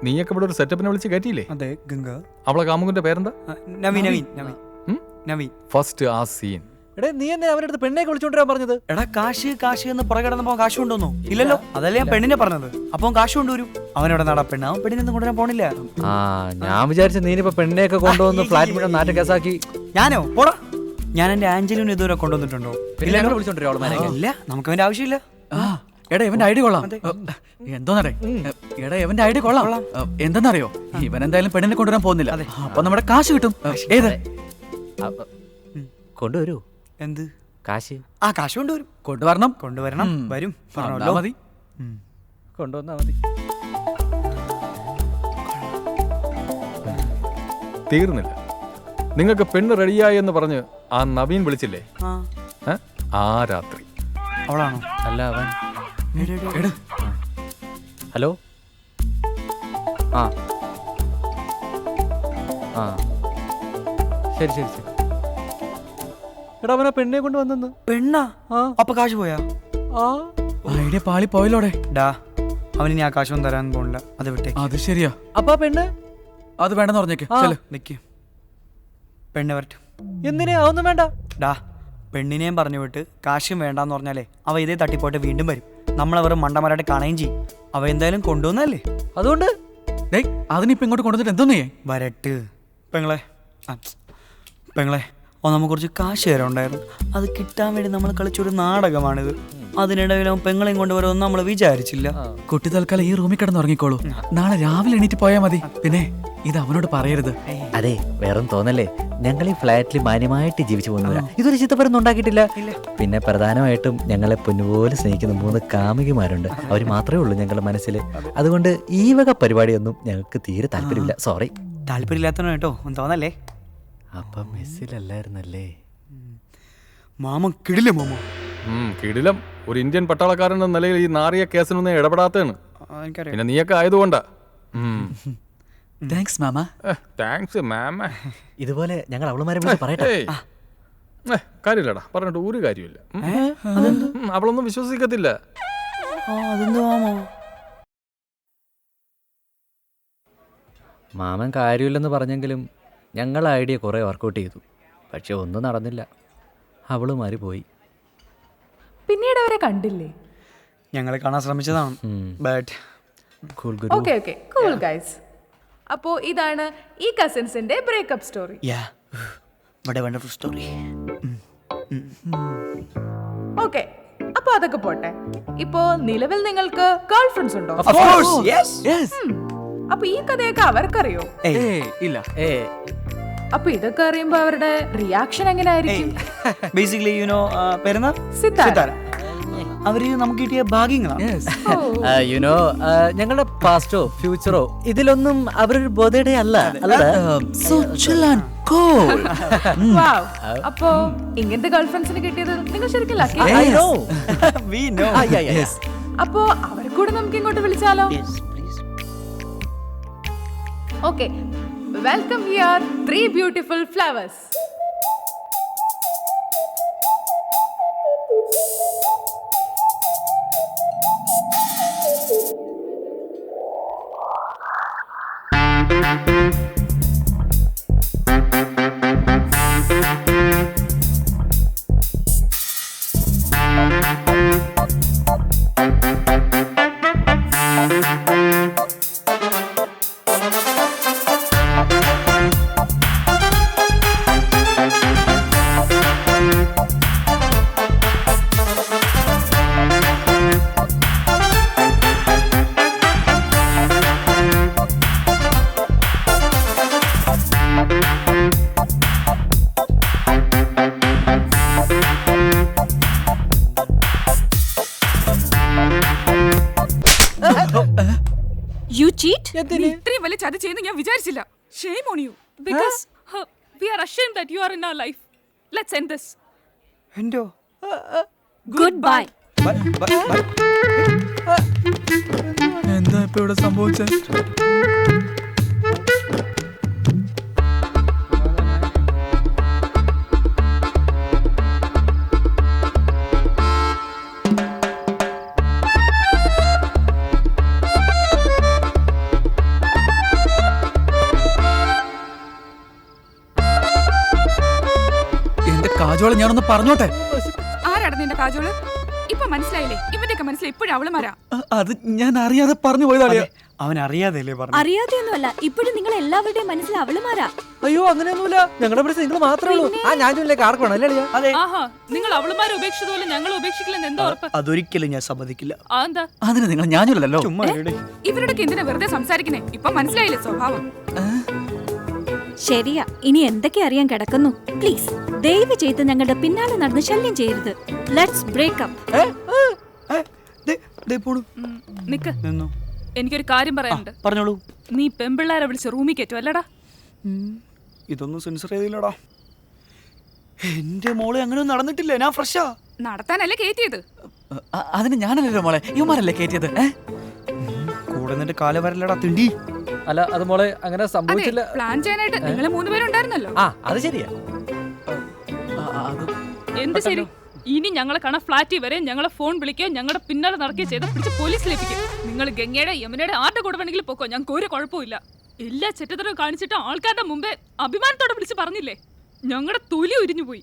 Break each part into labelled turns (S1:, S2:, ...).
S1: നീയൊക്കെ ഇവിടെ ഒരു സെറ്റപ്പിനെ വിളിച്ച് കയറ്റിയില്ലേ?
S2: അതെ ഗംഗ.
S1: അവളെ കാമുകന്റെ പേരെന്താ?
S2: നവീൻ.
S1: ഫസ്റ്റ് ആ സീൻ.
S3: എടാ നീ എന്നെ അവന്റെ അടുത്ത് പെണ്ണേക്ക് വിളിച്ചോണ്ടിരാൻ പറഞ്ഞത്?
S2: എടാ കാശ് എന്ന് പുറകിടന്നപ്പോ കാശ് കൊണ്ടുവന്നു ഇല്ലല്ലോ? അതല്ലേ ഞാൻ പെണ്ണിനെ പറഞ്ഞത്. അപ്പൊ കാശ് കൊണ്ടുവരും. അവനോട് നാടാ പെണ്ണ്, അവൻ പെണ്ണിനൊന്നും കൊണ്ടുവരാൻ പോണില്ല.
S3: ആ ഞാൻ വിചാരിച്ച നീനിപ്പോ പെണ്ണേക്കെ കൊണ്ടുവന്ന് ഫ്ലാറ്റ് മുഴുവൻ നാട്ട കേസാക്കി.
S2: ഞാനോ പോടാ, ഞാൻ എന്റെ ആഞ്ചലിന് ഇതുവരെ കൊണ്ടുവന്നിട്ടുണ്ടോ?
S3: വിളിച്ചോണ്ടിരിക്കും.
S2: ഇല്ല, നമുക്ക് അവന്റെ ആവശ്യമില്ല.
S4: എടാ ഇവന്റെ ഐഡിയ കൊള്ളാം. എന്തോന്നറേ എടാ ഇവന്റെ ഐഡിയ കൊള്ളാം. എന്തെന്നറിയോ, ഇവൻ എന്തായാലും പെണ്ണിനെ കൊണ്ടുവരാൻ പോകുന്നില്ല. അപ്പൊ നമ്മുടെ കാശ് കിട്ടും. ഏത്
S3: കൊണ്ടുവരൂ?
S2: എന്ത്
S3: കാശ്?
S2: ആ കാശ്
S4: കൊണ്ടുവരണം.
S2: വരും.
S4: മതി,
S3: കൊണ്ടുവന്നാ മതി.
S1: തീർന്നില്ല. നിങ്ങൾക്ക് പെണ്ണ് റെഡിയായി എന്ന് പറഞ്ഞ് ആ നവീൻ വിളിച്ചില്ലേ? ആ രാത്രി
S2: അവളാണോ?
S3: അല്ല അവൻ. ഹലോ. ആ ആ ശരി ശരി ശരി. എടാ അവനെ പെണ്ണെ കൊണ്ട് വന്നെന്ന്.
S2: പെണ്ണാ? അപ്പൊ കാശ് പോയാ?
S4: ഐഡിയ പാളി പോയല്ലോടെ.
S2: ഡാ അവന് ആ കാശൊന്നും തരാൻ പോണില്ല, അത് വിട്ടേ.
S4: അത് ശരിയാ.
S3: അപ്പാ പെണ്ണ്
S4: അത് വേണ്ടെന്ന് പറഞ്ഞേക്ക്.
S2: നിക്ക്, പെണ്ണ് വരട്ടെ.
S3: എന്തിനാ? അതൊന്നും വേണ്ട.
S2: ഡാ പെണ്ണിനെയും പറഞ്ഞു വിട്ട് കാശും വേണ്ടാന്ന് പറഞ്ഞാലേ അവ ഇതേ തട്ടിപ്പോയിട്ട് വീണ്ടും വരും. നമ്മളവർ മണ്ടന്മാരായിട്ട് കാണുകയും ചെയ്യും. അവ എന്തായാലും കൊണ്ടുവന്നല്ലേ.
S3: അതുകൊണ്ട്
S4: അതിനിപ്പോ ഇങ്ങോട്ട് കൊണ്ടുവന്നിട്ട് എന്തോന്നേ
S2: വരട്ട്. പെങ്ങളെ നമുക്ക് കുറച്ച് കാശ് തരാനുണ്ടായിരുന്നു. അത് കിട്ടാൻ വേണ്ടി നമ്മൾ കളിച്ചൊരു നാടകമാണിത്. അതിനിടയിൽ അവൻ പെങ്ങളെയും കൊണ്ടുവരുമെന്ന് നമ്മൾ വിചാരിച്ചില്ല.
S4: കുട്ടി തൽക്കാലം ഈ റൂമിൽ കിടന്ന് ഉറങ്ങിക്കോളൂ. നാളെ രാവിലെ എണീറ്റ് പോയാ മതി. പിന്നെ ഇത് അവനോട് പറയരുത്.
S3: അതെ, വേറെ തോന്നല്ലേ, ഞങ്ങൾ ഈ ഫ്ലാറ്റിൽ മാന്യമായിട്ട് ജീവിച്ചു പോകുന്നവരാ. ഇതൊരു ചിത്തപ്പരൊന്നും ഉണ്ടാക്കിയിട്ടില്ല. പിന്നെ പ്രധാനമായിട്ടും ഞങ്ങളെ പൊന്നുപോലെ സ്നേഹിക്കുന്ന 3 കാമുകിമാരുണ്ട്. അവർ മാത്രമേ ഉള്ളൂ ഞങ്ങളുടെ മനസ്സിൽ. അതുകൊണ്ട് ഈ വക പരിപാടിയൊന്നും ഞങ്ങൾക്ക് തീരെ താല്പര്യമില്ല. സോറി.
S2: താല്പര്യമില്ലാത്തനോ കേട്ടോ, തോന്നല്ലേ.
S3: അപ്പം മെസ്സിലല്ലായിരുന്നല്ലേ?
S2: മാമ കിടിലം. മാമ
S1: കിടിലം. ഒരു ഇന്ത്യൻ പട്ടാളക്കാരൻ എന്ന നിലയിൽ ഈ നാറിയ കേസിനൊന്നും ഇടപെടാത്തതാണ്. പിന്നെ നീയൊക്കെ ആയതുകൊണ്ടാ.
S4: താങ്ക്സ് മാമ.
S1: താങ്ക്സ് മാമ.
S3: ഇതുപോലെ ഞങ്ങൾ അവളുമാരെ വിളിച്ച് പറയട്ടെ.
S1: കാര്യമില്ലടാ, പറഞ്ഞിട്ട് ഒരു കാര്യമില്ല. അവളൊന്നും വിശ്വസിക്കത്തില്ല.
S3: മാമൻ കാര്യമില്ലെന്ന് പറഞ്ഞെങ്കിലും ഞങ്ങൾ ഐഡിയ കുറേ വർക്കൗട്ട് ചെയ്തു. പക്ഷെ ഒന്നും നടന്നില്ല. അവളുമാര് പോയി.
S5: പിന്നീട് അവരെ കണ്ടില്ലേ?
S2: ഞങ്ങളെ കാണാൻ ശ്രമിച്ചതാണ്. But
S5: okay cool guys. അപ്പോൾ ഇതാണ് ഈ കസിൻസിന്റെ breakup story.
S2: Wonderful story.
S5: Okay, അപ്പോൾ അതൊക്കെ പോട്ടെ. ഇപ്പോ നിലവിൽ നിങ്ങൾക്ക് ഗേൾ ഫ്രണ്ട്സ് ഉണ്ടോ? അപ്പൊ ഈ കഥയൊക്കെ അവർക്കറിയോ?
S4: ഇല്ല.
S5: അപ്പൊ ഇതൊക്കെ അറിയുമ്പോ അവരുടെ റിയാക്ഷൻ എങ്ങനെയായിരിക്കും?
S2: ബേസിക്കലി പേരെന്താ?
S5: സിത്താര.
S2: അവര് നമുക്ക് കിട്ടിയ ഭാഗ്യങ്ങളാണ്.
S3: ഞങ്ങളുടെ പാസ്റ്റോ ഫ്യൂച്ചറോ ഇതിലൊന്നും അവരൊരു ബോധയുടെ അല്ല.
S5: അപ്പോ ഇങ്ങനത്തെ ഗേൾ ഫ്രണ്ട്സിന് കിട്ടിയത് നിങ്ങൾ ശരിക്കും ലക്കി. അപ്പോ അവരെ കൂടെ നമുക്ക് ഇങ്ങോട്ട് വിളിച്ചാലോ? Okay, welcome here 3 beautiful flowers.
S6: You cheat?
S7: ഇത്രയും വലിയ ചതി ചെയ്യുന്ന ഞാൻ വിചാരിച്ചില്ല. Shame on you. Because we are ashamed that you are in our life. Let's end this.
S2: എന്തോ?
S6: Goodbye.
S4: എന്താ ഇപ്പൊ ഇവിടെ സംഭവിച്ചത്? കാജോളെ ഞാനൊന്ന് പറഞ്ഞോട്ടെ.
S7: ആരാണ് നിന്റെ കാജോള്? ഇപ്പൊ മനസ്സിലായില്ലേ? ഇവന്റെയൊക്കെ മനസ്സിൽ ഇപ്പോഴും അവളുമാരാ.
S4: അത് ഞാൻ അറിയാതെ പറഞ്ഞു പോയതാളിയാ.
S2: അവൻ അറിയാതെയല്ലേ പറഞ്ഞു.
S6: അറിയാതെയൊന്നുമല്ല, ഇപ്പോഴും നിങ്ങൾ എല്ലാവരുടെയും മനസ്സിൽ അവളുമാരാ.
S3: അയ്യോ അങ്ങനെയൊന്നുമില്ല, ഞങ്ങളുടെ മനസ്സിൽ നിങ്ങൾ മാത്രമേ ഉള്ളൂ. ആ ഞാൻ ചൂലിലേക്ക് ആർക്ക് വേണം അല്ലേ?
S2: അതെ,
S7: ആഹാ, നിങ്ങൾ അവളുമാരെ ഉപേക്ഷിച്ചതുപോലെ ഞങ്ങൾ ഉപേക്ഷിക്കില്ലെന്ന് എന്താ ഉറപ്പ്?
S2: അതൊരിക്കലും ഞാൻ സമ്മതിക്കില്ല.
S7: അതെന്താ?
S4: അതിന് നിങ്ങൾ ഞാനില്ലല്ലോ.
S2: ചുമ്മാ ഇരി.
S7: ഇവരോടൊക്കെ എന്തിനാ വെറുതെ സംസാരിക്കുന്നേ? ഇപ്പൊ മനസ്സിലായില്ലേ സ്വഭാവം?
S6: ശരിയാ, ഇനി എന്തൊക്കെ അറിയാൻ കിടക്കുന്നു. പ്ലീസ് ദയവ് ചെയ്ത് ഞങ്ങളുടെ പിന്നാലെ നടന്ന് ശല്യം ചെയ്യരുത്. Let's break up.
S7: നിക്ക്,
S2: നിന്നോ.
S7: എനിക്കൊരു കാര്യം പറയാനുണ്ട്.
S2: പറഞ്ഞോളൂ.
S7: നീ പെമ്പിള്ളാരെ വിളിച്ച് റൂമിൽ കയറ്റു അല്ലടാ?
S2: ഇതൊന്നും സെൻസർ ചെയ്തില്ലടാ. എന്റെ മോളെ അങ്ങനെ നടന്നിട്ടില്ല. ഞാൻ ഫ്രഷാ.
S7: നടത്താനല്ലേ കയറ്റിയത്?
S4: അതിന് ഞാനല്ലല്ലോ മോളെ, ഇവന്മാരല്ലേ കയറ്റിയത്.
S2: കൂടെ നിന്റെ കാല വരല്ലടാ തിണ്ടി.
S3: അല്ല അത് മോളെ അങ്ങനെ
S7: അതെ,
S3: സംഭവിച്ചില്ല.
S7: പ്ലാൻ ചെയ്യാനായിട്ട് നിങ്ങൾ 3 പേരുണ്ടായിരുന്നല്ലോ.
S3: ആ അത് ശരിയാ.
S7: എന്ത് ശരി? ഇനി ഞങ്ങളെ കാണാൻ ഫ്ലാറ്റിൽ വരെ ഞങ്ങളെ ഫോൺ വിളിക്കുകയോ ഞങ്ങളുടെ പിന്നാലെ നടക്കുകയോ ചെയ്ത് പിടിച്ച് പോലീസിലേപ്പിക്കും. നിങ്ങൾ ഗംഗയുടെ യമുനയുടെ ആരുടെ കൂടെ വേണമെങ്കിലും പോക്കോ, ഞങ്ങൾക്ക് ഒരു കുഴപ്പമില്ല. എല്ലാ ചെറ്റത്തരവും കാണിച്ചിട്ട് ആൾക്കാരുടെ മുമ്പേ അഭിമാനത്തോടെ വിളിച്ച് പറഞ്ഞില്ലേ, ഞങ്ങളുടെ തൊലി ഉരിഞ്ഞു പോയി.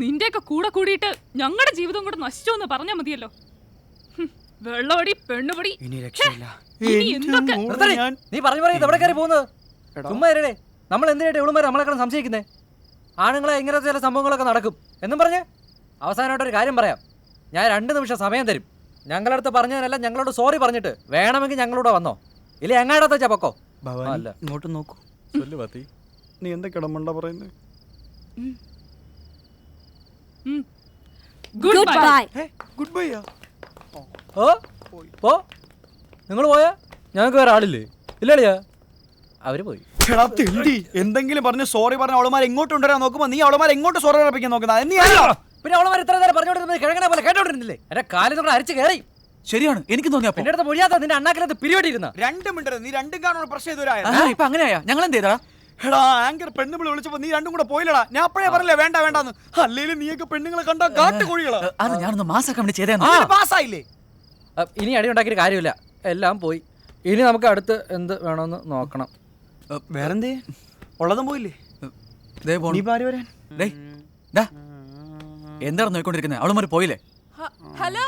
S7: നിന്റെയൊക്കെ കൂടെ കൂടിയിട്ട് ഞങ്ങളുടെ ജീവിതം കൂടെ നശിച്ചോ എന്ന് പറഞ്ഞാൽ മതിയല്ലോ. വെള്ളമടി പെണ്ണുപടി.
S2: ഇനി രക്ഷയില്ല.
S7: ഇനി എന്തൊക്കെ
S3: നിർത്തടി. നീ പറഞ്ഞു പറയുന്നത് എവിടെ കയറി പോകുന്നത്? ചുമ്മാ ഇരടേ. നമ്മൾ എന്തിനായിട്ട് എവളുമാരെ നമ്മളെ കാണാൻ സംശയിക്കുന്നേ? ആണുങ്ങളെ ഇങ്ങനത്തെ ചില സംഭവങ്ങളൊക്കെ നടക്കും എന്നും പറഞ്ഞ് അവസാനമായിട്ടൊരു കാര്യം പറയാം. ഞാൻ 2 നിമിഷം സമയം തരും. ഞങ്ങളടുത്ത് പറഞ്ഞതിനല്ല ഞങ്ങളോട് സോറി പറഞ്ഞിട്ട് വേണമെങ്കിൽ ഞങ്ങളോട് വന്നോ, ഇല്ല എങ്ങാടത്തെ ചപ്പക്കോ.
S2: അല്ല ഇങ്ങോട്ട് നോക്കൂ. നീ എന്തൊക്കെയാ മണ്ട പറയുന്നത്?
S6: Goodbye.
S2: Goodbye.
S3: ഓ പോ, നിങ്ങൾ പോയാ ഞങ്ങൾക്ക് വേറെ ആളില്ലേ? ഇല്ലടിയാ, അവര് പോയി.
S2: എടാ തിണ്ടി, എന്തെങ്കിലും പറഞ്ഞ് സോറി പറഞ്ഞ അവളുമാരെ എങ്ങോട്ട് കൊണ്ടുവരാൻ നോക്കുമ്പോ നീ അവളുമാരെ എങ്ങോട്ട് സോറി ഉറപ്പിക്കാൻ നോക്കുന്നത്? നീയല്ലോ.
S3: പിന്നെ അവളുമാർ ഇത്ര നേരം പറഞ്ഞോണ്ടിരുന്നത് കിഴങ്ങനെ പോലെ കേട്ടോണ്ടിരുന്നില്ലേ? എന്റെ കാലിൽ നമ്മൾ അരിച്ചു കയറി.
S4: ശരിയാണ്, എനിക്ക് തോന്നിയാ
S3: പിന്നെ അടുത്ത് മൊഴിയാത്ത നിന്റെ അണ്ണാക്കിനകത്ത് പിരിവട്ടിരുന്ന
S2: 2 മിനിറ്റ് നീ 2 കാണുന്ന പ്രശ്നം ഇതുവരായ.
S4: ഇപ്പൊ അങ്ങനെയാ. ഞങ്ങൾ എന്ത് ചെയ്താ?
S2: എടാ ആങ്കർ പെണ്ണുപിള്ളി വിളിച്ചപ്പോ നീ 2 കൂടെ പോയില്ലടാ. ഞാൻ അപ്പഴേ പറഞ്ഞില്ലേ വേണ്ട വേണ്ടെന്ന്. അല്ലേലും നീയൊക്കെ പെണ്ണുങ്ങളെ കണ്ടാ കാട്ടുകോഴികളാ.
S4: അത് ഞാനൊന്ന് മാസാക്കാൻ വേണ്ടി ചെയ്തേ.
S2: പാസ്സായില്ലേ?
S3: ഇനി അടി ഉണ്ടാക്കിയിട്ട് കാര്യമില്ല, എല്ലാം പോയി. ഇനി നമുക്ക് അടുത്ത് എന്ത് വേണമെന്ന് നോക്കണം.
S2: വേറെന്തേ? ഉള്ളതും പോയില്ലേ? നീ പാരി വരാൻ.
S4: എന്താണ് നോക്കിക്കൊണ്ടിരിക്കുന്നത്? അവളുമാര് പോയില്ലേ?
S5: ഹലോ,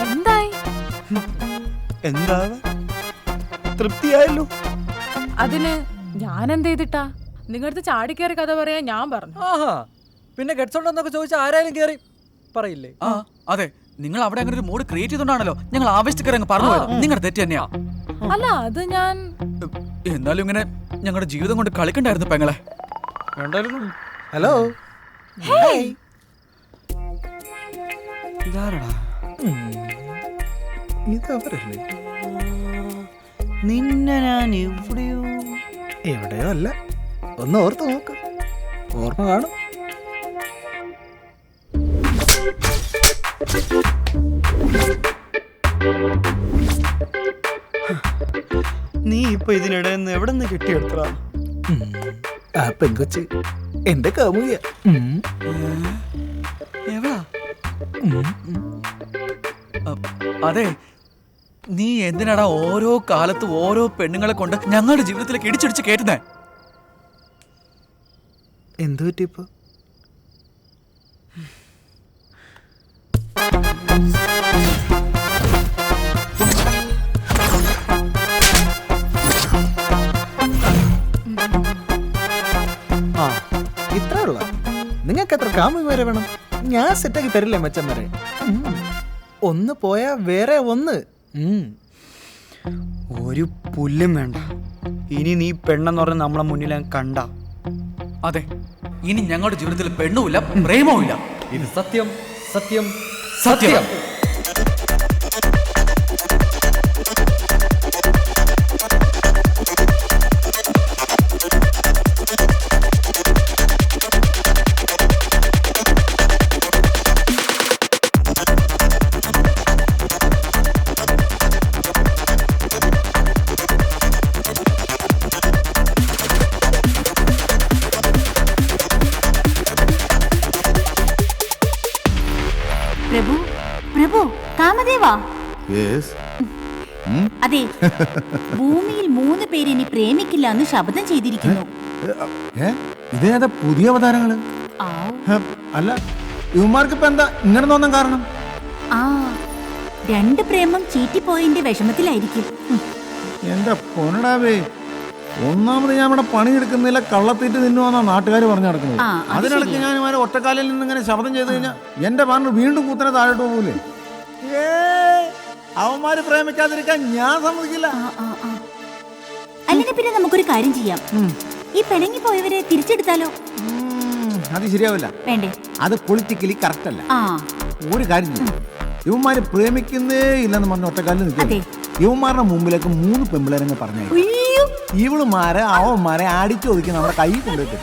S5: എന്തായി?
S2: എന്താ തൃപ്തിയായല്ലോ?
S5: അതിന് ഞാൻ എന്ത് ചെയ്തിട്ടാ? നിങ്ങളടുത്ത് ചാടിക്കേറി കഥ പറയാൻ ഞാൻ പറഞ്ഞു.
S3: ആഹാ, പിന്നെ ഗഡ്സുണ്ടോന്നൊക്കെ ചോദിച്ചാൽ ആരായാലും കയറി പറയില്ലേ?
S4: ആ അതെ, നിങ്ങൾ അവിടെ അങ്ങനെ ഒരു മൂഡ് ക്രിയേറ്റ് ചെയ്തോണ്ടാണല്ലോ ഞങ്ങൾ ആവേശത്തിക്കറി അങ്ങ് പറഞ്ഞു പോയത്. നിങ്ങളുടെ തെറ്റ് തന്നെയാ.
S5: അല്ല അത് ഞാൻ
S4: എന്നാലും ഇങ്ങനെ ഞങ്ങളുടെ ജീവിതം കൊണ്ട് കളിക്കണ്ടായിരുന്നു പെങ്ങളെ.
S2: ഹലോ, ഇതാരടാ? ഇതവരല്ലേ? നിന്നെ ഞാൻ എവിടെയോ അല്ല, ഒന്ന് ഓർത്ത് നോക്ക്, ഓർമ്മ കാണും. നീ ഇപ്പൊ ഇതിനിടെ എവിടെ നിന്ന് കെട്ടിയെടുത്തടാ? ആ പെങ്കൊച്ച് എന്റെ കാമുകിയ.
S4: എവിടാ? അതെ, നീ എന്തിനാടാ ഓരോ കാലത്ത് ഓരോ പെണ്ണുങ്ങളെ കൊണ്ട് ഞങ്ങളുടെ ജീവിതത്തിലേക്ക് ഇടിച്ചിടിച്ച് കേട്ടുന്നേ?
S2: എന്തു പറ്റിപ്പോ? ആ ഇത്ര ഉള്ള നിങ്ങൾക്ക് എത്ര കാമുകി വരെ വേണം? ഞാൻ സെറ്റാക്കി തരില്ലേ മച്ചം വരെ. ഒന്ന് പോയാ വേറെ ഒന്ന്. ഒരു പുല്ലും വേണ്ട. ഇനി നീ പെണ്ണെന്ന് പറഞ്ഞ് നമ്മളെ മുന്നിൽ കണ്ട.
S4: അതെ, ഇനി ഞങ്ങളുടെ ജീവിതത്തിൽ പെണ്ണുമില്ല പ്രേമവും ഇല്ല.
S3: ഇത് സത്യം സത്യം
S4: സത്യം.
S8: കാമദേവാ
S9: യെസ്
S8: അതെ ഭൂമിയിൽ 3 പേര് ഇനി പ്രേമിക്കില്ല എന്ന് ശപഥം ചെയ്തിരിക്കുന്നു.
S9: ഇതേതാ പുതിയ അവതാരങ്ങള്? അല്ല ഇവന്മാർക്ക് ഇപ്പൊ എന്താ ഇങ്ങനെ തോന്നാൻ കാരണം?
S8: ആ 2 പ്രേമം ചീറ്റിപ്പോയതിന്റെ വിഷമത്തിലായിരിക്കും.
S9: എന്റെ പൊന്നടാവേ, ഒന്നാമത് ഞാൻ ഇവിടെ പണിയെടുക്കുന്നില്ല, കള്ളത്തീറ്റ് തിന്നുവാന്നാ നാട്ടുകാർ പറഞ്ഞു നടക്കുന്നത്. അതിനിടയ്ക്ക് ഞാൻ ഇവരെ ഒറ്റക്കാലിൽ നിന്ന് ഇങ്ങനെ ശബ്ദം ചെയ്ത് കഴിഞ്ഞാൽ എന്റെ പാർട്ണർ വീണ്ടും കൂത്തനെ താഴോട്ട് പോകൂലേ? അവന്മാര് പ്രേമിക്കാതിരിക്കാൻ ഞാൻ സമ്മതിക്കില്ല.
S8: അല്ലെങ്കിൽ പിന്നെ നമുക്കൊരു കാര്യം ചെയ്യാം, ഈ പിണങ്ങി പോയവരെ തിരിച്ചെടുത്താലോ?
S9: അത് ശരിയാവില്ല.
S8: വേണ്ടേ?
S9: അത് പൊളിറ്റിക്കലി കറക്റ്റ് അല്ല. ഒരു കാര്യം ചെയ്യും, ഇവന്മാര് പ്രേമിക്കുന്നേ ഇല്ലെന്ന് പറഞ്ഞ ഒറ്റക്കാലിൽ നിൽക്കും. ഇവന്മാരുടെ മുമ്പിലേക്ക് 3 പെമ്പിളരങ്ങ് പറഞ്ഞു ഇവളുമാരെ അവന്മാരെ അടിച്ചൊതുക്കി നമ്മുടെ കൈ കൊണ്ടുപോയിട്ട്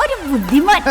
S8: ഒരു ബുദ്ധിമാൻ.